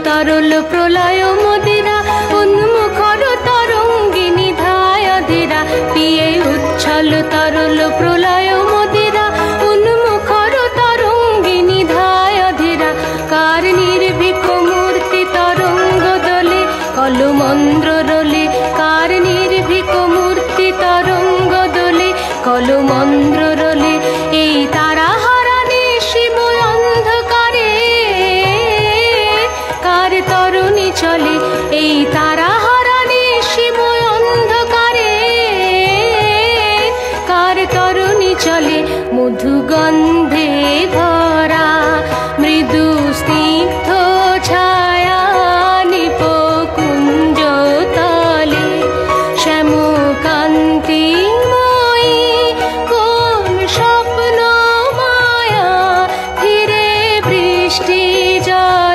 তরল প্রলয় মদিরা, উন্মুখর তরঙ্গিনী ধায় ধীরা। পিয়ে উচ্ছল তরল প্রলয় মদিরা, উন্মুখর তরঙ্গিনী ধায় ধীরা। কার নির্ভীক মূর্তি তরঙ্গ দোলে, কলমন্দ্র রোলে। কার নির্ভীক মূর্তি তরঙ্গ দোলে, কলমন্দ্র রোলে। এই তারা হারানে শিব অন্ধকারে, কার তরুণী চলে। এই তারা হারানে শিব অন্ধকারে, কার তরুণী চলে। মধুগন্ধে ভরা মৃদু স্নিগ্ধ ছায়া নিপকুঞ্জ তলে, শ্যামকান্তিময়ী কোন স্বপ্ন মায়া ধীরে বৃষ্টি জল।